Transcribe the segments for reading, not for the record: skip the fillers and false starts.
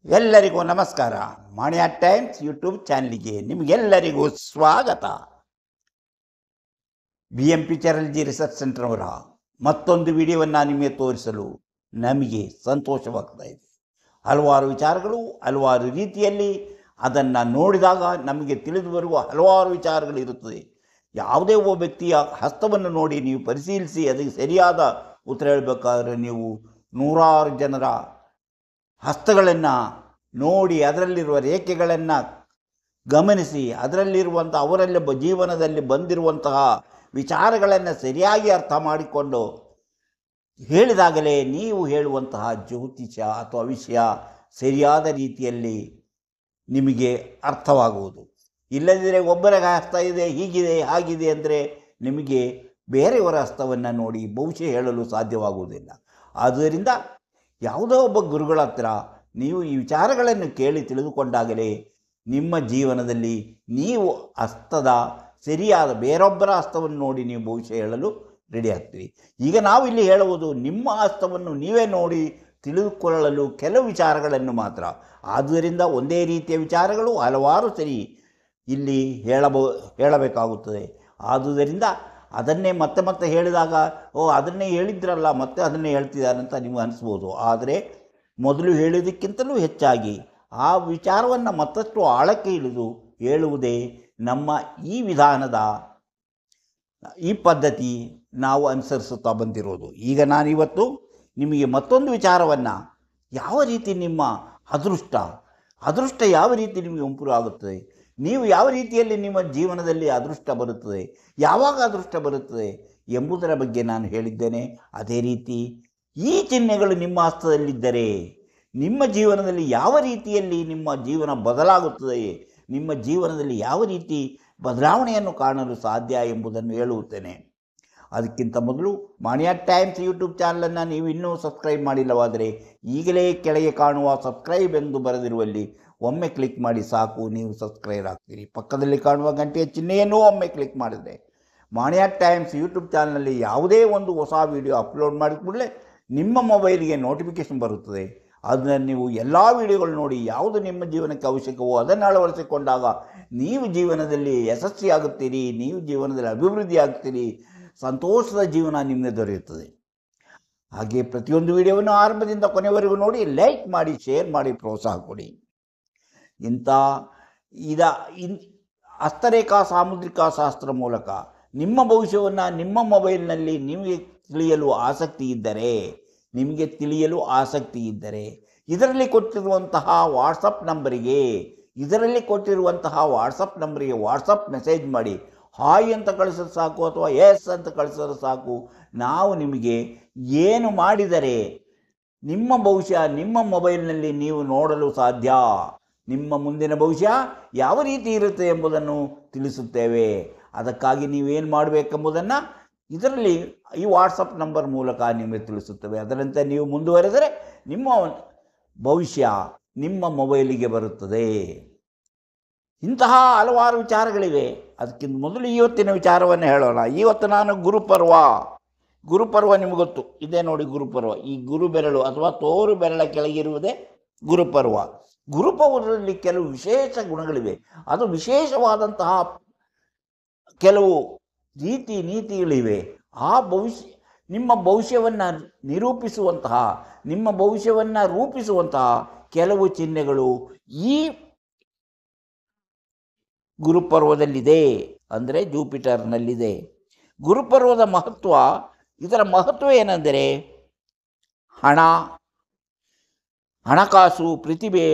ಎಲ್ಲರಿಗೂ ನಮಸ್ಕಾರ. ಮಾಣಿಯಾ times YouTube ಚಾನಲ್ಗೆ ನಿಮಗೆಲ್ಲರಿಗೂ ಸ್ವಾಗತ. BMP ಚರಲ್ಜಿ ರಿಸರ್ಚ್ ಸೆಂಟರ್ ಅವರ ಮತ್ತೊಂದು ವಿಡಿಯೋವನ್ನು ನಿಮಗೆ ತೋರಿಸಲು ನಮಗೆ ಸಂತೋಷವಾಗ್ತಾ ಇದೆ. ಹಲವಾರು ವಿಚಾರಗಳು ಹಲವಾರು ರೀತಿಯಲ್ಲಿ ಅದನ್ನು ನೋಡಿದಾಗ ನಮಗೆ ತಿಳಿದು ಬರುವ ಹಲವಾರು ವಿಚಾರಗಳಿರುತ್ತದೆ. ಯಾವುದೇ ಒಬ್ಬ ವ್ಯಕ್ತಿಯ ಹಸ್ತವನ್ನು ನೋಡಿ ನೀವು ಪರಿಶೀಲಿಸಿ ಅದಕ್ಕೆ ಸರಿಯಾದ ಉತ್ತರ ಹೇಳಬೇಕಾದ್ರೆ ನೀವು ನೂರಾರು ಜನರ ಹಸ್ತಗಳನ್ನು ನೋಡಿ ಅದರಲ್ಲಿರುವ ರೇಖೆಗಳನ್ನು ಗಮನಿಸಿ ಅದರಲ್ಲಿರುವಂಥ ಅವರಲ್ಲಿ ಜೀವನದಲ್ಲಿ ಬಂದಿರುವಂತಹ ವಿಚಾರಗಳನ್ನು ಸರಿಯಾಗಿ ಅರ್ಥ ಮಾಡಿಕೊಂಡು ಹೇಳಿದಾಗಲೇ ನೀವು ಹೇಳುವಂತಹ ಜ್ಯೋತಿಷ ಅಥವಾ ವಿಷಯ ಸರಿಯಾದ ರೀತಿಯಲ್ಲಿ ನಿಮಗೆ ಅರ್ಥವಾಗುವುದು. ಇಲ್ಲದಿದ್ದರೆ ಒಬ್ಬರ ಹಸ್ತ ಇದೆ, ಹೀಗಿದೆ, ಹಾಗಿದೆ ಅಂದರೆ ನಿಮಗೆ ಬೇರೆಯವರ ಹಸ್ತವನ್ನು ನೋಡಿ ಭವಿಷ್ಯ ಹೇಳಲು ಸಾಧ್ಯವಾಗುವುದಿಲ್ಲ. ಆದ್ದರಿಂದ ಯಾವುದೋ ಒಬ್ಬ ಗುರುಗಳ ಹತ್ರ ನೀವು ಈ ವಿಚಾರಗಳನ್ನು ಕೇಳಿ ತಿಳಿದುಕೊಂಡಾಗಲೇ ನಿಮ್ಮ ಜೀವನದಲ್ಲಿ ನೀವು ಹಸ್ತದ ಸರಿಯಾದ ಬೇರೊಬ್ಬರ ಹಸ್ತವನ್ನು ನೋಡಿ ನೀವು ಭವಿಷ್ಯ ಹೇಳಲು ರೆಡಿ ಆಗ್ತೀರಿ. ಈಗ ನಾವು ಇಲ್ಲಿ ಹೇಳುವುದು ನಿಮ್ಮ ಹಸ್ತವನ್ನು ನೀವೇ ನೋಡಿ ತಿಳಿದುಕೊಳ್ಳಲು ಕೆಲವು ವಿಚಾರಗಳನ್ನು ಮಾತ್ರ. ಆದ್ದರಿಂದ ಒಂದೇ ರೀತಿಯ ವಿಚಾರಗಳು ಹಲವಾರು ಸರಿ ಇಲ್ಲಿ ಹೇಳಬೇಕಾಗುತ್ತದೆ. ಆದುದರಿಂದ ಅದನ್ನೇ ಮತ್ತೆ ಮತ್ತೆ ಹೇಳಿದಾಗ ಅದನ್ನೇ ಹೇಳಿದ್ರಲ್ಲ ಮತ್ತೆ ಅದನ್ನೇ ಹೇಳ್ತಿದ್ದಾರೆ ಅಂತ ನಿಮಗೆ ಅನಿಸ್ಬೋದು. ಆದರೆ ಮೊದಲು ಹೇಳೋದಕ್ಕಿಂತಲೂ ಹೆಚ್ಚಾಗಿ ಆ ವಿಚಾರವನ್ನು ಮತ್ತಷ್ಟು ಆಳಕ್ಕೆ ಇಳಿದು ಹೇಳುವುದೇ ನಮ್ಮ ಈ ವಿಧಾನದ ಈ ಪದ್ಧತಿ ನಾವು ಅನುಸರಿಸುತ್ತಾ ಬಂದಿರೋದು. ಈಗ ನಾನಿವತ್ತು ನಿಮಗೆ ಮತ್ತೊಂದು ವಿಚಾರವನ್ನು, ಯಾವ ರೀತಿ ನಿಮ್ಮ ಅದೃಷ್ಟ ಯಾವ ರೀತಿ ನಿಮಗೆ ಇಂಪ್ರೂವ್ ಆಗುತ್ತದೆ, ನೀವು ಯಾವ ರೀತಿಯಲ್ಲಿ ನಿಮ್ಮ ಜೀವನದಲ್ಲಿ ಅದೃಷ್ಟ ಬರುತ್ತದೆ, ಯಾವಾಗ ಅದೃಷ್ಟ ಬರುತ್ತದೆ ಎಂಬುದರ ಬಗ್ಗೆ ನಾನು ಹೇಳಿದ್ದೇನೆ. ಅದೇ ರೀತಿ ಈ ಚಿಹ್ನೆಗಳು ನಿಮ್ಮ ಹಸ್ತದಲ್ಲಿದ್ದರೆ ನಿಮ್ಮ ಜೀವನದಲ್ಲಿ ಯಾವ ರೀತಿಯಲ್ಲಿ ನಿಮ್ಮ ಜೀವನ ಬದಲಾಗುತ್ತದೆ, ನಿಮ್ಮ ಜೀವನದಲ್ಲಿ ಯಾವ ರೀತಿ ಬದಲಾವಣೆಯನ್ನು ಕಾಣಲು ಸಾಧ್ಯ ಎಂಬುದನ್ನು ಹೇಳುತ್ತೇನೆ. ಅದಕ್ಕಿಂತ ಮೊದಲು ಮಾಣಿಯಾ ಟೈಮ್ಸ್ ಯೂಟ್ಯೂಬ್ ಚಾನಲನ್ನು ನೀವು ಇನ್ನೂ ಸಬ್ಸ್ಕ್ರೈಬ್ ಮಾಡಿಲ್ಲವಾದರೆ ಈಗಲೇ ಕೆಳಗೆ ಕಾಣುವ ಸಬ್ಸ್ಕ್ರೈಬ್ ಎಂದು ಬರೆದಿರುವಲ್ಲಿ ಒಮ್ಮೆ ಕ್ಲಿಕ್ ಮಾಡಿ ಸಾಕು, ನೀವು ಸಬ್ಸ್ಕ್ರೈಬ್ ಆಗ್ತೀರಿ. ಪಕ್ಕದಲ್ಲಿ ಕಾಣುವ ಗಂಟೆಯ ಚಿಹ್ನೆಯನ್ನು ಒಮ್ಮೆ ಕ್ಲಿಕ್ ಮಾಡಿದರೆ ಮಾಣಿಯಾ ಟೈಮ್ಸ್ ಯೂಟ್ಯೂಬ್ ಚಾನಲ್ನಲ್ಲಿ ಯಾವುದೇ ಒಂದು ಹೊಸ ವಿಡಿಯೋ ಅಪ್ಲೋಡ್ ಮಾಡಿದ ಕೂಡಲೇ ನಿಮ್ಮ ಮೊಬೈಲಿಗೆ ನೋಟಿಫಿಕೇಷನ್ ಬರುತ್ತದೆ. ಅದನ್ನು ನೀವು ಎಲ್ಲ ವಿಡಿಯೋಗಳು ನೋಡಿ ಯಾವುದು ನಿಮ್ಮ ಜೀವನಕ್ಕೆ ಅವಶ್ಯಕವೋ ಅದನ್ನು ಅಳವಡಿಸಿಕೊಂಡಾಗ ನೀವು ಜೀವನದಲ್ಲಿ ಯಶಸ್ವಿಯಾಗುತ್ತೀರಿ, ನೀವು ಜೀವನದಲ್ಲಿ ಅಭಿವೃದ್ಧಿ ಆಗ್ತೀರಿ, ಸಂತೋಷದ ಜೀವನ ನಿಮಗೆ ದೊರೆಯುತ್ತದೆ. ಹಾಗೆ ಪ್ರತಿಯೊಂದು ವಿಡಿಯೋವನ್ನು ಆರಂಭದಿಂದ ಕೊನೆವರೆಗೂ ನೋಡಿ, ಲೈಕ್ ಮಾಡಿ, ಶೇರ್ ಮಾಡಿ, ಪ್ರೋತ್ಸಾಹ ಕೊಡಿ. ಹಸ್ತರೇಖಾ ಸಾಮುದ್ರಿಕ ಶಾಸ್ತ್ರ ಮೂಲಕ ನಿಮ್ಮ ಭವಿಷ್ಯವನ್ನು ನಿಮ್ಮ ಮೊಬೈಲ್ನಲ್ಲಿ ನಿಮಗೆ ತಿಳಿಯಲು ಆಸಕ್ತಿ ಇದ್ದರೆ ಇದರಲ್ಲಿ ಕೊಟ್ಟಿರುವಂತಹ ವಾಟ್ಸಪ್ ನಂಬರಿಗೆ ವಾಟ್ಸಪ್ ಮೆಸೇಜ್ ಮಾಡಿ. ಹಾಯ್ ಅಂತ ಕಳಿಸೋದು ಸಾಕು ಅಥವಾ ಎಸ್ ಅಂತ ಕಳಿಸೋದು ಸಾಕು. ನಾವು ನಿಮಗೆ ಏನು ಮಾಡಿದರೆ ನಿಮ್ಮ ಭವಿಷ್ಯ ನಿಮ್ಮ ಮೊಬೈಲ್ನಲ್ಲಿ ನೀವು ನೋಡಲು ಸಾಧ್ಯ, ನಿಮ್ಮ ಮುಂದಿನ ಭವಿಷ್ಯ ಯಾವ ರೀತಿ ಇರುತ್ತೆ ಎಂಬುದನ್ನು ತಿಳಿಸುತ್ತೇವೆ. ಅದಕ್ಕಾಗಿ ನೀವೇನು ಮಾಡಬೇಕೆಂಬುದನ್ನು ಇದರಲ್ಲಿ ಈ ವಾಟ್ಸಪ್ ನಂಬರ್ ಮೂಲಕ ನಿಮಗೆ ತಿಳಿಸುತ್ತೇವೆ. ಅದರಂತೆ ನೀವು ಮುಂದುವರೆದರೆ ನಿಮ್ಮ ಭವಿಷ್ಯ ನಿಮ್ಮ ಮೊಬೈಲಿಗೆ ಬರುತ್ತದೆ. ಇಂತಹ ಹಲವಾರು ವಿಚಾರಗಳಿವೆ. ಅದಕ್ಕಿಂತ ಮೊದಲು ಇವತ್ತಿನ ವಿಚಾರವನ್ನು ಹೇಳೋಣ. ಇವತ್ತು ನಾನು ಗುರುಪರ್ವ ನಿಮಗೆ ಗೊತ್ತು ಇದೇ ನೋಡಿ. ಗುರುಪರ್ವ ಈ ಗುರು ಬೆರಳು ಅಥವಾ ತೋರು ಬೆರಳ ಕೆಳಗಿರುವುದೇ ಗುರುಪರ್ವದಲ್ಲಿ ಕೆಲವು ವಿಶೇಷ ಗುಣಗಳಿವೆ. ಅದು ವಿಶೇಷವಾದಂತಹ ಕೆಲವು ನೀತಿಗಳಿವೆ. ನಿಮ್ಮ ಭವಿಷ್ಯವನ್ನು ರೂಪಿಸುವಂತಹ ಕೆಲವು ಚಿಹ್ನೆಗಳು ಈ ಗುರುಪರ್ವದಲ್ಲಿದೆ, ಅಂದರೆ ಜೂಪಿಟರ್ನಲ್ಲಿದೆ. ಗುರುಪರ್ವದ ಇದರ ಮಹತ್ವ ಏನೆಂದರೆ ಹಣಕಾಸು, ಪ್ರತಿಭೆ,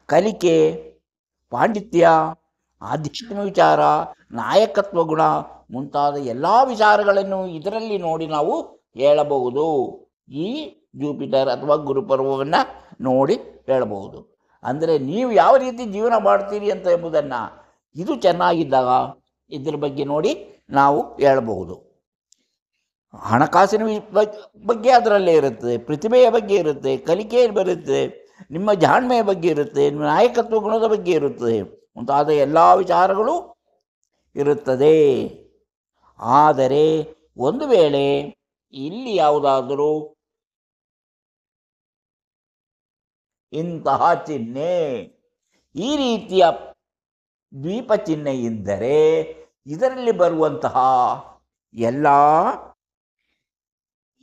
ಕಲಿಕೆ, ಪಾಂಡಿತ್ಯ, ಆಧ್ಯಾತ್ಮಿಕ ವಿಚಾರ, ನಾಯಕತ್ವ ಗುಣ ಮುಂತಾದ ಎಲ್ಲ ವಿಚಾರಗಳನ್ನು ಇದರಲ್ಲಿ ನೋಡಿ ನಾವು ಹೇಳಬಹುದು. ಈ ಜೂಪಿಟರ್ ಅಥವಾ ಗುರುಪರ್ವವನ್ನು ನೋಡಿ ಹೇಳಬಹುದು. ಅಂದರೆ ನೀವು ಯಾವ ರೀತಿ ಜೀವನ ಮಾಡ್ತೀರಿ ಅಂತ ಎಂಬುದನ್ನು ಇದು ಚೆನ್ನಾಗಿದ್ದಾಗ ಇದರ ಬಗ್ಗೆ ನೋಡಿ ನಾವು ಹೇಳಬಹುದು. ಹಣಕಾಸಿನ ಬಗ್ಗೆ ಅದರಲ್ಲೇ ಇರುತ್ತೆ, ಪ್ರತಿಭೆಯ ಬಗ್ಗೆ ಇರುತ್ತೆ, ಕಲಿಕೆ ಬರುತ್ತೆ, ನಿಮ್ಮ ಜಾಣ್ಮೆಯ ಬಗ್ಗೆ ಇರುತ್ತೆ, ನಿಮ್ಮ ನಾಯಕತ್ವ ಗುಣದ ಬಗ್ಗೆ ಇರುತ್ತದೆ, ಮುಂತಾದ ಎಲ್ಲ ವಿಚಾರಗಳು ಇರುತ್ತದೆ. ಆದರೆ ಒಂದು ವೇಳೆ ಇಲ್ಲಿ ಯಾವುದಾದರೂ ಇಂತಹ ಚಿಹ್ನೆ. ಈ ರೀತಿಯ ದ್ವೀಪ ಚಿಹ್ನೆ ಇದ್ದರೆ ಇದರಲ್ಲಿ ಬರುವಂತಹ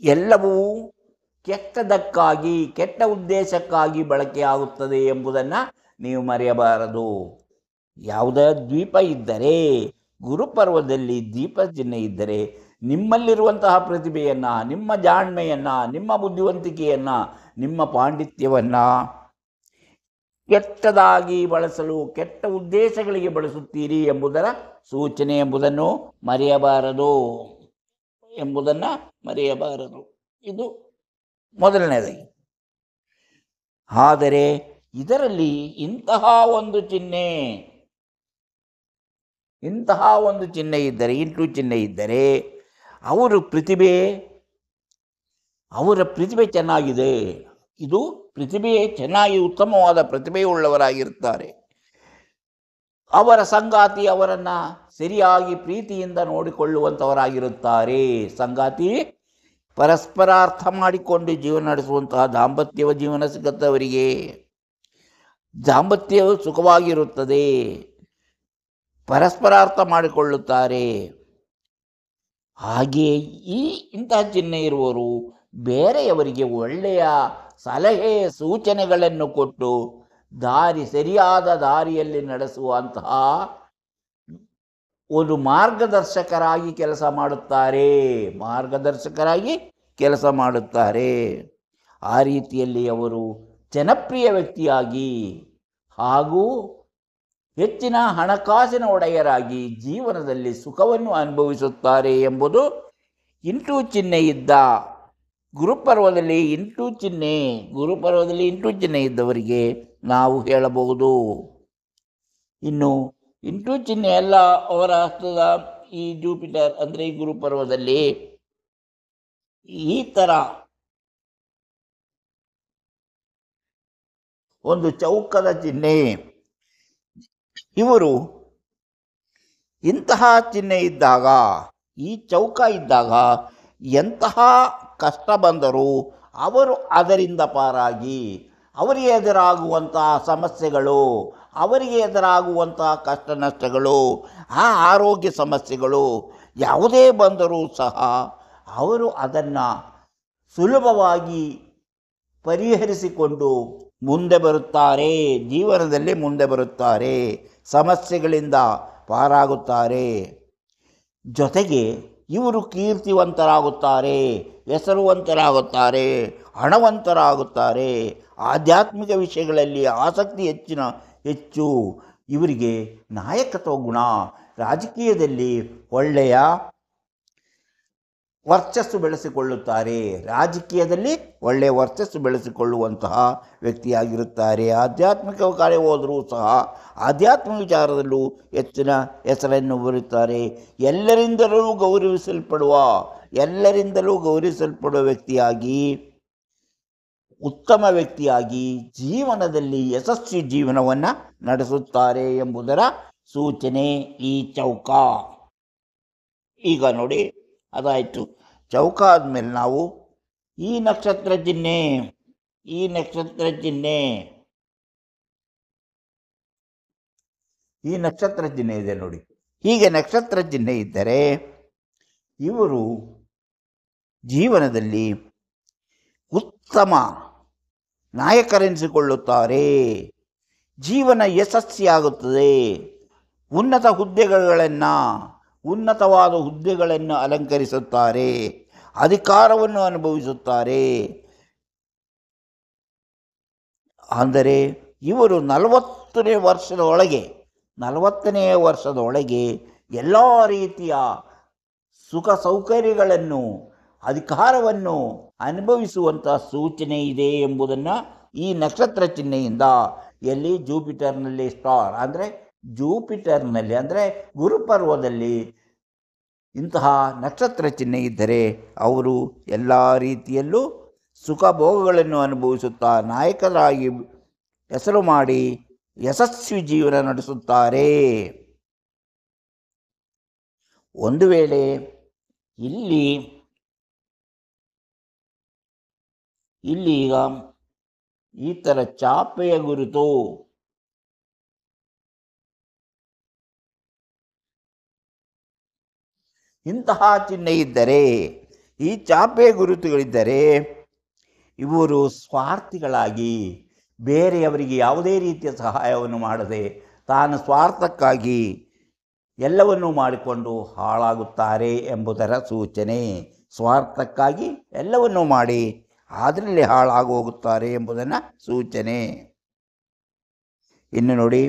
ಎಲ್ಲವೂ ಕೆಟ್ಟದಕ್ಕಾಗಿ, ಕೆಟ್ಟ ಉದ್ದೇಶಕ್ಕಾಗಿ ಬಳಕೆಯಾಗುತ್ತದೆ ಎಂಬುದನ್ನು ನೀವು ಮರೆಯಬಾರದು. ಯಾವುದೇ ದ್ವೀಪ ಇದ್ದರೆ, ಗುರುಪರ್ವದಲ್ಲಿ ದ್ವೀಪ ಚಿಹ್ನೆ ಇದ್ದರೆ ನಿಮ್ಮಲ್ಲಿರುವಂತಹ ಪ್ರತಿಭೆಯನ್ನು, ನಿಮ್ಮ ಜಾಣ್ಮೆಯನ್ನು, ನಿಮ್ಮ ಬುದ್ಧಿವಂತಿಕೆಯನ್ನು, ನಿಮ್ಮ ಪಾಂಡಿತ್ಯವನ್ನು ಕೆಟ್ಟದಾಗಿ ಬಳಸಲು, ಕೆಟ್ಟ ಉದ್ದೇಶಗಳಿಗೆ ಬಳಸುತ್ತೀರಿ ಎಂಬುದರ ಸೂಚನೆ ಎಂಬುದನ್ನು ಮರೆಯಬಾರದು. ಇದು ಮೊದಲನೇದಾಗಿ. ಆದರೆ ಇದರಲ್ಲಿ ಇಂತಹ ಒಂದು ಚಿಹ್ನೆ ಇದ್ದರೆ, ಇಂಟು ಚಿಹ್ನೆ ಇದ್ದರೆ ಅವರ ಪ್ರತಿಭೆ ಚೆನ್ನಾಗಿದೆ. ಇದು ಪ್ರತಿಭೆ ಚೆನ್ನಾಗಿ, ಉತ್ತಮವಾದ ಪ್ರತಿಭೆಯುಳ್ಳವರಾಗಿರುತ್ತಾರೆ. ಅವರ ಸಂಗಾತಿ ಅವರನ್ನು ಸರಿಯಾಗಿ ಪ್ರೀತಿಯಿಂದ ನೋಡಿಕೊಳ್ಳುವಂಥವರಾಗಿರುತ್ತಾರೆ. ಸಂಗಾತಿ ಪರಸ್ಪರ ಅರ್ಥ ಮಾಡಿಕೊಂಡು ಜೀವನ ನಡೆಸುವಂತಹ ದಾಂಪತ್ಯ ಜೀವನ ಸಿಗುತ್ತೆ ಅವರಿಗೆ. ದಾಂಪತ್ಯವು ಸುಖವಾಗಿರುತ್ತದೆ, ಪರಸ್ಪರ ಅರ್ಥ ಮಾಡಿಕೊಳ್ಳುತ್ತಾರೆ. ಹಾಗೆಯೇ ಇಂತಹ ಚಿಹ್ನೆ ಇರುವವರು ಬೇರೆಯವರಿಗೆ ಒಳ್ಳೆಯ ಸಲಹೆ ಸೂಚನೆಗಳನ್ನು ಕೊಟ್ಟು ಸರಿಯಾದ ದಾರಿಯಲ್ಲಿ ನಡೆಸುವಂತಹ ಒಂದು ಮಾರ್ಗದರ್ಶಕರಾಗಿ ಕೆಲಸ ಮಾಡುತ್ತಾರೆ. ಆ ರೀತಿಯಲ್ಲಿ ಅವರು ಜನಪ್ರಿಯ ವ್ಯಕ್ತಿಯಾಗಿ ಹಾಗೂ ಹೆಚ್ಚಿನ ಹಣಕಾಸಿನ ಒಡೆಯರಾಗಿ ಜೀವನದಲ್ಲಿ ಸುಖವನ್ನು ಅನುಭವಿಸುತ್ತಾರೆ ಎಂಬುದು ಇಂಟು ಚಿಹ್ನೆ ಇದ್ದ ಗುರುಪರ್ವದಲ್ಲಿ ಇಂಟು ಚಿಹ್ನೆ ಇದ್ದವರಿಗೆ ನಾವು ಹೇಳಬಹುದು. ಇನ್ನು ಇಂಟು ಚಿಹ್ನೆ ಎಲ್ಲ ಅವರ ಹಸ್ತದ ಈ ಜೂಪಿಟರ್ ಅಂದರೆ ಈ ಗುರುಪರ್ವದಲ್ಲಿ ಈ ಥರ ಒಂದು ಚೌಕದ ಚಿಹ್ನೆ, ಇವರು ಇಂತಹ ಚಿಹ್ನೆ ಇದ್ದಾಗ, ಈ ಚೌಕ ಇದ್ದಾಗ ಎಂತಹ ಕಷ್ಟ ಬಂದರೂ ಅವರು ಅದರಿಂದ ಪಾರಾಗಿ, ಅವರಿಗೆ ಎದುರಾಗುವಂತಹ ಸಮಸ್ಯೆಗಳು, ಅವರಿಗೆ ಎದುರಾಗುವಂತಹ ಕಷ್ಟ ನಷ್ಟಗಳು, ಆರೋಗ್ಯ ಸಮಸ್ಯೆಗಳು ಯಾವುದೇ ಬಂದರೂ ಸಹ ಅವರು ಅದನ್ನು ಸುಲಭವಾಗಿ ಪರಿಹರಿಸಿಕೊಂಡು ಜೀವನದಲ್ಲಿ ಮುಂದೆ ಬರುತ್ತಾರೆ, ಸಮಸ್ಯೆಗಳಿಂದ ಪಾರಾಗುತ್ತಾರೆ. ಜೊತೆಗೆ ಇವರು ಕೀರ್ತಿವಂತರಾಗುತ್ತಾರೆ, ಹೆಸರುವಂತರಾಗುತ್ತಾರೆ, ಹಣವಂತರಾಗುತ್ತಾರೆ. ಆಧ್ಯಾತ್ಮಿಕ ವಿಷಯಗಳಲ್ಲಿ ಆಸಕ್ತಿ ಹೆಚ್ಚು. ಇವರಿಗೆ ನಾಯಕತ್ವ ಗುಣ, ರಾಜಕೀಯದಲ್ಲಿ ಒಳ್ಳೆಯ ವರ್ಚಸ್ಸು ಬೆಳೆಸಿಕೊಳ್ಳುವಂತಹ ವ್ಯಕ್ತಿಯಾಗಿರುತ್ತಾರೆ. ಆಧ್ಯಾತ್ಮಿಕ ಕಾರ್ಯ ಹೋದರೂ ಸಹ ಆಧ್ಯಾತ್ಮಿಕ ವಿಚಾರದಲ್ಲೂ ಹೆಚ್ಚಿನ ಹೆಸರನ್ನು ಬರುತ್ತಾರೆ. ಎಲ್ಲರಿಂದಲೂ ಗೌರವಿಸಲ್ಪಡುವ ವ್ಯಕ್ತಿಯಾಗಿ, ಉತ್ತಮ ವ್ಯಕ್ತಿಯಾಗಿ ಜೀವನದಲ್ಲಿ ಯಶಸ್ವಿ ಜೀವನವನ್ನು ನಡೆಸುತ್ತಾರೆ ಎಂಬುದರ ಸೂಚನೆ ಈ ಚೌಕ. ಈಗ ನೋಡಿ, ಅದಾಯಿತು. ಚೌಕ ಆದಮೇಲೆ ನಾವು ಈ ನಕ್ಷತ್ರ ಚಿಹ್ನೆ ಇದೆ ನೋಡಿ. ಹೀಗೆ ನಕ್ಷತ್ರ ಚಿಹ್ನೆ ಇದ್ದರೆ ಇವರು ಜೀವನದಲ್ಲಿ ಉತ್ತಮ ನಾಯಕರೆನಿಸಿಕೊಳ್ಳುತ್ತಾರೆ. ಜೀವನ ಯಶಸ್ವಿಯಾಗುತ್ತದೆ. ಉನ್ನತವಾದ ಹುದ್ದೆಗಳನ್ನು ಅಲಂಕರಿಸುತ್ತಾರೆ, ಅಧಿಕಾರವನ್ನು ಅನುಭವಿಸುತ್ತಾರೆ. ಅಂದರೆ ಇವರು 40ನೇ ವರ್ಷದೊಳಗೆ ಎಲ್ಲ ರೀತಿಯ ಸುಖ ಸೌಕರ್ಯಗಳನ್ನು, ಅಧಿಕಾರವನ್ನು ಅನುಭವಿಸುವಂಥ ಸೂಚನೆ ಇದೆ ಎಂಬುದನ್ನು ಈ ನಕ್ಷತ್ರ ಚಿಹ್ನೆಯಿಂದ, ಎಲ್ಲಿ ಜೂಪಿಟರ್ನಲ್ಲಿ ಅಂದರೆ ಗುರುಪರ್ವದಲ್ಲಿ ಇಂತಹ ನಕ್ಷತ್ರ ಚಿಹ್ನೆ ಇದ್ದರೆ ಅವರು ಎಲ್ಲ ರೀತಿಯಲ್ಲೂ ಸುಖ ಭೋಗಗಳನ್ನು ಅನುಭವಿಸುತ್ತಾ ನಾಯಕರಾಗಿ ಹೆಸರು ಮಾಡಿ ಯಶಸ್ವಿ ಜೀವನ ನಡೆಸುತ್ತಾರೆ. ಒಂದು ವೇಳೆ ಇಲ್ಲಿ ಈಗ ಈ ಥರ ಚಾಪೆಯ ಗುರುತು ಇಂತಹ ಚಿಹ್ನೆ ಇದ್ದರೆ, ಈ ಚಾಪೆಯ ಗುರುತುಗಳಿದ್ದರೆ ಇವರು ಸ್ವಾರ್ಥಿಗಳಾಗಿ ಬೇರೆಯವರಿಗೆ ಯಾವುದೇ ರೀತಿಯ ಸಹಾಯವನ್ನು ಮಾಡದೆ ತಾನು ಸ್ವಾರ್ಥಕ್ಕಾಗಿ ಎಲ್ಲವನ್ನೂ ಮಾಡಿಕೊಂಡು ಹಾಳಾಗುತ್ತಾರೆ ಎಂಬುದರ ಸೂಚನೆ. ಸ್ವಾರ್ಥಕ್ಕಾಗಿ ಎಲ್ಲವನ್ನೂ ಮಾಡಿ ಅದರಲ್ಲಿ ಹಾಳಾಗಿ ಹೋಗುತ್ತಾರೆ ಎಂಬುದನ್ನು ಸೂಚನೆ. ಇನ್ನು ನೋಡಿ,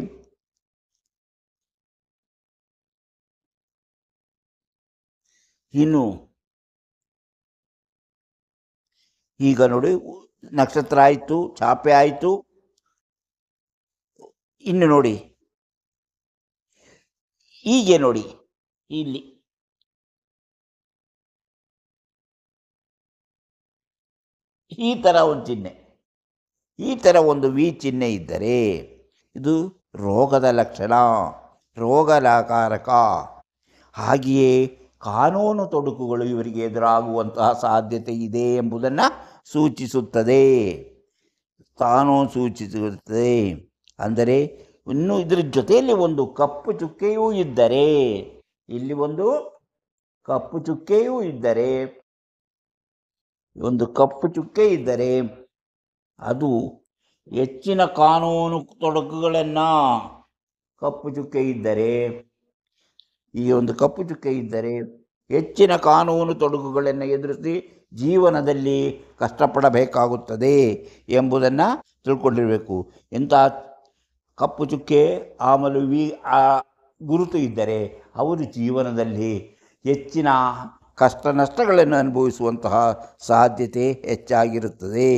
ಇನ್ನು ಈಗ ನೋಡಿ, ನಕ್ಷತ್ರ ಆಯಿತು, ಚಾಪೆ ಆಯಿತು. ಇನ್ನು ನೋಡಿ, ಹೀಗೆ ನೋಡಿ, ಇಲ್ಲಿ ಈ ಥರ ಒಂದು ಚಿಹ್ನೆ, ಈ ಥರ ಒಂದು ವಿ ಚಿಹ್ನೆ ಇದ್ದರೆ ಇದು ರೋಗದ ಲಕ್ಷಣ, ರೋಗಕಾರಕ. ಹಾಗೆಯೇ ಕಾನೂನು ತೊಡಕುಗಳು ಇವರಿಗೆ ಎದುರಾಗುವಂತಹ ಸಾಧ್ಯತೆ ಇದೆ ಎಂಬುದನ್ನು ಸೂಚಿಸುತ್ತದೆ. ಕಾನೂನು ಸೂಚಿಸುತ್ತದೆ ಅಂದರೆ ಇನ್ನು ಇದರ ಜೊತೆಯಲ್ಲಿ ಒಂದು ಕಪ್ಪು ಚುಕ್ಕೆಯೂ ಇದ್ದರೆ, ಇಲ್ಲಿ ಒಂದು ಕಪ್ಪು ಚುಕ್ಕೆಯೂ ಇದ್ದರೆ, ಒಂದು ಕಪ್ಪು ಚುಕ್ಕೆ ಇದ್ದರೆ ಅದು ಹೆಚ್ಚಿನ ಕಾನೂನು ತೊಡಕುಗಳನ್ನು, ಕಪ್ಪು ಚುಕ್ಕೆ ಇದ್ದರೆ, ಈ ಒಂದು ಕಪ್ಪು ಚುಕ್ಕೆ ಇದ್ದರೆ ಹೆಚ್ಚಿನ ಕಾನೂನು ತೊಡಕುಗಳನ್ನು ಎದುರಿಸಿ ಜೀವನದಲ್ಲಿ ಕಷ್ಟಪಡಬೇಕಾಗುತ್ತದೆ ಎಂಬುದನ್ನು ತಿಳ್ಕೊಂಡಿರಬೇಕು. ಇಂಥ ಕಪ್ಪು ಚುಕ್ಕೆ ಆಮೇಲೆ ಆ ಗುರುತು ಇದ್ದರೆ ಅವರು ಜೀವನದಲ್ಲಿ ಹೆಚ್ಚಿನ ಕಷ್ಟ ನಷ್ಟಗಳನ್ನು ಅನುಭವಿಸುವಂತಹ ಸಾಧ್ಯತೆ ಹೆಚ್ಚಾಗಿರುತ್ತದೆ.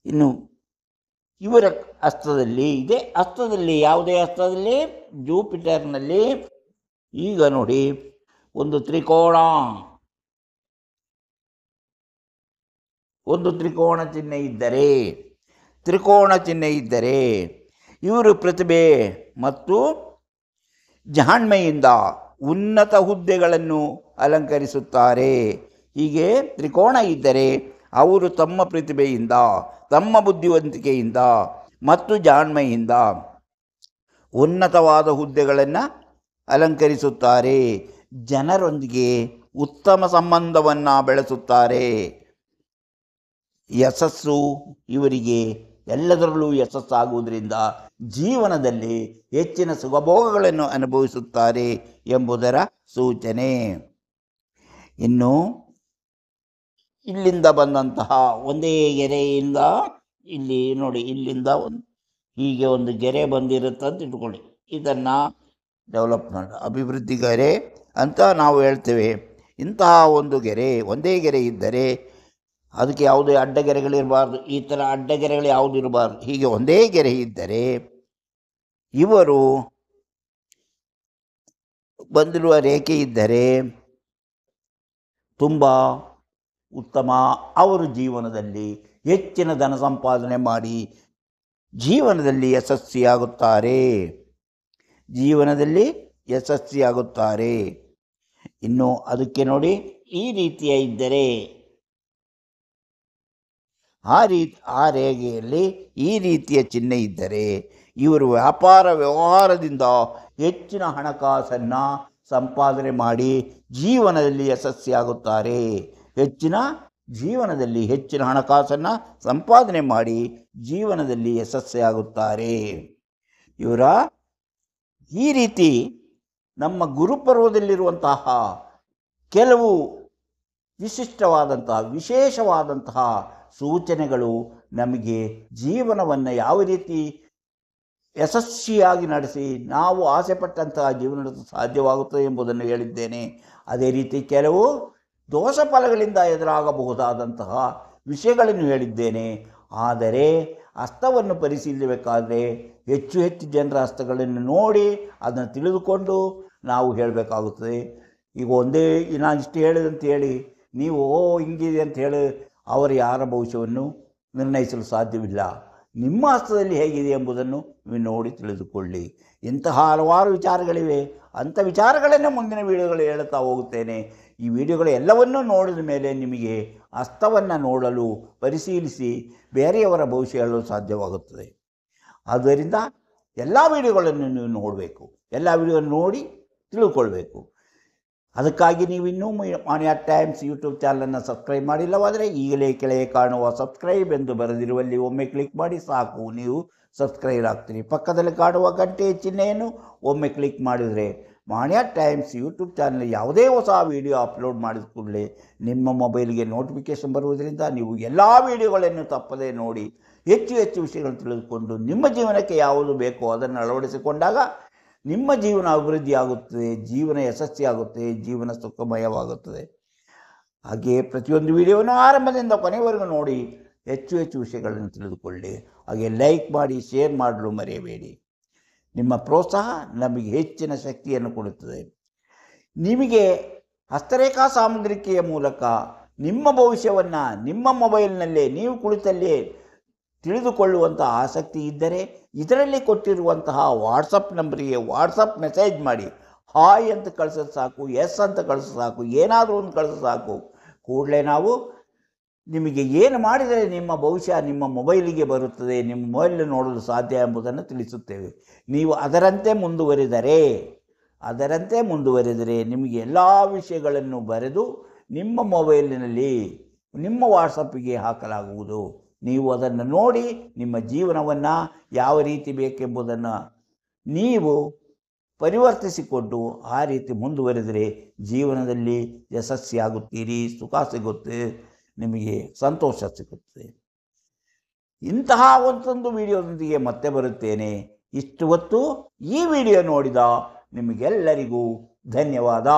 ಇನ್ನು ಇವರ ಹಸ್ತದಲ್ಲಿ ಇದೆ, ಹಸ್ತದಲ್ಲಿ ಯಾವುದೇ ಹಸ್ತದಲ್ಲಿ, ಜೂಪಿಟರ್ನಲ್ಲಿ ಈಗ ನೋಡಿ ಒಂದು ತ್ರಿಕೋಣ, ಒಂದು ತ್ರಿಕೋಣ ಚಿಹ್ನೆ ಇದ್ದರೆ, ತ್ರಿಕೋಣ ಚಿಹ್ನೆ ಇದ್ದರೆ ಇವರು ಪ್ರತಿಭೆ ಮತ್ತು ಜಾಣ್ಮೆಯಿಂದ ಉನ್ನತ ಹುದ್ದೆಗಳನ್ನು ಅಲಂಕರಿಸುತ್ತಾರೆ. ಹೀಗೆ ತ್ರಿಕೋಣ ಇದ್ದರೆ ಅವರು ತಮ್ಮ ಪ್ರತಿಭೆಯಿಂದ, ತಮ್ಮ ಬುದ್ಧಿವಂತಿಕೆಯಿಂದ ಮತ್ತು ಜಾಣ್ಮೆಯಿಂದ ಉನ್ನತವಾದ ಹುದ್ದೆಗಳನ್ನು ಅಲಂಕರಿಸುತ್ತಾರೆ. ಜನರೊಂದಿಗೆ ಉತ್ತಮ ಸಂಬಂಧವನ್ನು ಬೆಳೆಸುತ್ತಾರೆ. ಯಶಸ್ಸು ಇವರಿಗೆ ಎಲ್ಲದರಲ್ಲೂ ಯಶಸ್ಸಾಗುವುದರಿಂದ ಜೀವನದಲ್ಲಿ ಹೆಚ್ಚಿನ ಸುಖಭೋಗಗಳನ್ನು ಅನುಭವಿಸುತ್ತಾರೆ ಎಂಬುದರ ಸೂಚನೆ. ಇನ್ನು ಇಲ್ಲಿಂದ ಬಂದಂತಹ ಒಂದೇ ಗೆರೆಯಿಂದ ಇಲ್ಲಿ ನೋಡಿ, ಇಲ್ಲಿಂದ ಹೀಗೆ ಒಂದು ಗೆರೆ ಬಂದಿರುತ್ತೆ ಅಂತ ಇಟ್ಕೊಳ್ಳಿ. ಇದನ್ನು ಡೆವಲಪ್ಮೆಂಟ್ ಅಭಿವೃದ್ಧಿ ಗೆರೆ ಅಂತ ನಾವು ಹೇಳ್ತೇವೆ. ಇಂತಹ ಒಂದು ಗೆರೆ, ಒಂದೇ ಗೆರೆ ಇದ್ದರೆ ಅದಕ್ಕೆ ಯಾವುದೇ ಅಡ್ಡಗೆರೆಗಳಿರಬಾರ್ದು, ಈ ಥರ ಅಡ್ಡಗೆರೆಗಳು ಯಾವುದು ಇರಬಾರ್ದು. ಹೀಗೆ ಒಂದೇ ಗೆರೆ ಇದ್ದರೆ ಇವರು ಬಂದಿರುವ ರೇಖೆ ಇದ್ದರೆ ತುಂಬ ಉತ್ತಮ. ಅವರು ಜೀವನದಲ್ಲಿ ಹೆಚ್ಚಿನ ಧನ ಸಂಪಾದನೆ ಮಾಡಿ ಜೀವನದಲ್ಲಿ ಯಶಸ್ವಿಯಾಗುತ್ತಾರೆ, ಜೀವನದಲ್ಲಿ ಯಶಸ್ವಿಯಾಗುತ್ತಾರೆ. ಇನ್ನು ಅದಕ್ಕೆ ನೋಡಿ, ಈ ರೀತಿಯ ಇದ್ದರೆ ಆ ರೇಖೆಯಲ್ಲಿ ಈ ರೀತಿಯ ಚಿಹ್ನೆ ಇದ್ದರೆ ಇವರು ವ್ಯವಹಾರದಿಂದ ಹೆಚ್ಚಿನ ಹಣಕಾಸನ್ನು ಸಂಪಾದನೆ ಮಾಡಿ ಜೀವನದಲ್ಲಿ ಯಶಸ್ವಿಯಾಗುತ್ತಾರೆ. ಜೀವನದಲ್ಲಿ ಹೆಚ್ಚಿನ ಹಣಕಾಸನ್ನು ಸಂಪಾದನೆ ಮಾಡಿ ಜೀವನದಲ್ಲಿ ಯಶಸ್ವಿಯಾಗುತ್ತಾರೆ. ಇವರ ಈ ರೀತಿ ನಮ್ಮ ಗುರುಪರ್ವದಲ್ಲಿರುವಂತಹ ಕೆಲವು ವಿಶೇಷವಾದಂತಹ ಸೂಚನೆಗಳು ನಮಗೆ ಜೀವನವನ್ನು ಯಾವ ರೀತಿ ಯಶಸ್ವಿಯಾಗಿ ನಡೆಸಿ ನಾವು ಆಸೆಪಟ್ಟಂತಹ ಜೀವನ ಸಾಧ್ಯವಾಗುತ್ತದೆ ಎಂಬುದನ್ನು ಹೇಳಿದ್ದೇನೆ. ಅದೇ ರೀತಿ ಕೆಲವು ದೋಷ ಫಲಗಳಿಂದ ಎದುರಾಗಬಹುದಾದಂತಹ ವಿಷಯಗಳನ್ನು ಹೇಳಿದ್ದೇನೆ. ಆದರೆ ಹಸ್ತವನ್ನು ಪರಿಶೀಲಿಸಬೇಕಾದ್ರೆ ಹೆಚ್ಚು ಜನರ ಹಸ್ತಗಳನ್ನು ನೋಡಿ ಅದನ್ನು ತಿಳಿದುಕೊಂಡು ನಾವು ಹೇಳಬೇಕಾಗುತ್ತದೆ. ಈಗ ಒಂದೇ ನಾನು ಇಷ್ಟು ಹೇಳಿದಂತ ಹೇಳಿ ನೀವು ಹಿಂಗಿದೆ ಅಂತ ಹೇಳಿ ಯಾರ ಭವಿಷ್ಯವನ್ನು ನಿರ್ಣಯಿಸಲು ಸಾಧ್ಯವಿಲ್ಲ. ನಿಮ್ಮ ಹಸ್ತದಲ್ಲಿ ಹೇಗಿದೆ ಎಂಬುದನ್ನು ನೀವು ನೋಡಿ ತಿಳಿದುಕೊಳ್ಳಿ. ಇಂತಹ ಹಲವಾರು ವಿಚಾರಗಳಿವೆ. ಅಂಥ ವಿಚಾರಗಳನ್ನು ಮುಂದಿನ ವಿಡಿಯೋಗಳು ಹೇಳುತ್ತಾ ಹೋಗುತ್ತೇನೆ. ಈ ವಿಡಿಯೋಗಳು ಎಲ್ಲವನ್ನೂ ನೋಡಿದ ಮೇಲೆ ನಿಮಗೆ ಹಸ್ತವನ್ನು ನೋಡಲು ಪರಿಶೀಲಿಸಿ ಬೇರೆಯವರ ಭವಿಷ್ಯ ಹೇಳಲು ಸಾಧ್ಯವಾಗುತ್ತದೆ. ಆದ್ದರಿಂದ ಎಲ್ಲ ವಿಡಿಯೋಗಳನ್ನು ನೀವು ನೋಡಬೇಕು, ಎಲ್ಲ ವಿಡಿಯೋವನ್ನು ನೋಡಿ ತಿಳ್ಕೊಳ್ಬೇಕು. ಅದಕ್ಕಾಗಿ ನೀವು ಇನ್ನೂ ಮಾನ್ಯ ಟೈಮ್ಸ್ ಯೂಟ್ಯೂಬ್ ಚಾನಲನ್ನು ಸಬ್ಸ್ಕ್ರೈಬ್ ಮಾಡಿಲ್ಲವಾದರೆ ಈಗಲೇ ಕೆಳಗೆ ಕಾಣುವ ಸಬ್ಸ್ಕ್ರೈಬ್ ಎಂದು ಬರೆದಿರುವಲ್ಲಿ ಒಮ್ಮೆ ಕ್ಲಿಕ್ ಮಾಡಿ ಸಾಕು, ನೀವು ಸಬ್ಸ್ಕ್ರೈಬ್ ಆಗ್ತೀರಿ. ಪಕ್ಕದಲ್ಲಿ ಕಾಣುವ ಗಂಟೆ ಚಿಹ್ನೆಯನ್ನು ಒಮ್ಮೆ ಕ್ಲಿಕ್ ಮಾಡಿದರೆ ಮಾನ್ಯ ಟೈಮ್ಸ್ ಯೂಟ್ಯೂಬ್ ಚಾನಲ್ ಯಾವುದೇ ಹೊಸ ವಿಡಿಯೋ ಅಪ್ಲೋಡ್ ಮಾಡಿದ ಕೂಡಲೇ ನಿಮ್ಮ ಮೊಬೈಲ್ಗೆ ನೋಟಿಫಿಕೇಷನ್ ಬರುವುದರಿಂದ ನೀವು ಎಲ್ಲ ವಿಡಿಯೋಗಳನ್ನು ತಪ್ಪದೇ ನೋಡಿ ಹೆಚ್ಚು ಹೆಚ್ಚು ವಿಷಯಗಳನ್ನು ತಿಳಿದುಕೊಂಡು ನಿಮ್ಮ ಜೀವನಕ್ಕೆ ಯಾವುದು ಬೇಕೋ ಅದನ್ನು ಅಳವಡಿಸಿಕೊಂಡಾಗ ನಿಮ್ಮ ಜೀವನ ಅಭಿವೃದ್ಧಿಯಾಗುತ್ತದೆ, ಜೀವನ ಯಶಸ್ವಿಯಾಗುತ್ತದೆ, ಜೀವನ ಸುಖಮಯವಾಗುತ್ತದೆ. ಹಾಗೆಯೇ ಪ್ರತಿಯೊಂದು ವಿಡಿಯೋವನ್ನು ಆರಂಭದಿಂದ ಕೊನೆವರೆಗೂ ನೋಡಿ ಹೆಚ್ಚು ಹೆಚ್ಚು ವಿಷಯಗಳನ್ನು ತಿಳಿದುಕೊಳ್ಳಿ. ಹಾಗೆ ಲೈಕ್ ಮಾಡಿ, ಶೇರ್ ಮಾಡಲು ಮರೆಯಬೇಡಿ. ನಿಮ್ಮ ಪ್ರೋತ್ಸಾಹ ನಮಗೆ ಹೆಚ್ಚಿನ ಶಕ್ತಿಯನ್ನು ಕೊಡುತ್ತದೆ. ನಿಮಗೆ ಹಸ್ತರೇಖಾ ಸಾಮುದ್ರಿಕೆಯ ಮೂಲಕ ನಿಮ್ಮ ಭವಿಷ್ಯವನ್ನು ನಿಮ್ಮ ಮೊಬೈಲ್ನಲ್ಲೇ ನೀವು ಕುಳಿತಲ್ಲೇ ತಿಳಿದುಕೊಳ್ಳುವಂಥ ಆಸಕ್ತಿ ಇದ್ದರೆ ಇದರಲ್ಲಿ ಕೊಟ್ಟಿರುವಂತಹ ವಾಟ್ಸಪ್ ನಂಬರಿಗೆ ವಾಟ್ಸಪ್ ಮೆಸೇಜ್ ಮಾಡಿ. ಹಾಯ್ ಅಂತ ಕಳಿಸೋದು ಸಾಕು, ಎಸ್ ಅಂತ ಕಳಿಸೋದು ಸಾಕು, ಏನಾದರೂ ಒಂದು ಕಳಿಸೋದು ಸಾಕು. ಕೂಡಲೇ ನಾವು ನಿಮಗೆ ಏನು ಮಾಡಿದರೆ ನಿಮ್ಮ ಭವಿಷ್ಯ ನಿಮ್ಮ ಮೊಬೈಲಿಗೆ ಬರುತ್ತದೆ, ನಿಮ್ಮ ಮೊಬೈಲ್ ನೋಡಲು ಸಾಧ್ಯ ಎಂಬುದನ್ನು ತಿಳಿಸುತ್ತೇವೆ. ನೀವು ಅದರಂತೆ ಮುಂದುವರೆದರೆ ನಿಮಗೆ ಎಲ್ಲ ವಿಷಯಗಳನ್ನು ಬರೆದು ನಿಮ್ಮ ಮೊಬೈಲಿನಲ್ಲಿ ನಿಮ್ಮ ವಾಟ್ಸಪ್ಪಿಗೆ ಹಾಕಲಾಗುವುದು. ನೀವು ಅದನ್ನು ನೋಡಿ ನಿಮ್ಮ ಜೀವನವನ್ನು ಯಾವ ರೀತಿ ಬೇಕೆಂಬುದನ್ನು ನೀವು ಪರಿವರ್ತಿಸಿಕೊಂಡು ಆ ರೀತಿ ಮುಂದುವರೆದರೆ ಜೀವನದಲ್ಲಿ ಯಶಸ್ವಿಯಾಗುತ್ತೀರಿ, ಸುಖ ಸಿಗುತ್ತೆ, ನಿಮಗೆ ಸಂತೋಷ ಸಿಗುತ್ತದೆ. ಇಂತಹ ಒಂದೊಂದು ವಿಡಿಯೋದೊಂದಿಗೆ ಮತ್ತೆ ಬರುತ್ತೇನೆ. ಇಷ್ಟು ಹೊತ್ತು ಈ ವಿಡಿಯೋ ನೋಡಿದ ನಿಮಗೆಲ್ಲರಿಗೂ ಧನ್ಯವಾದ.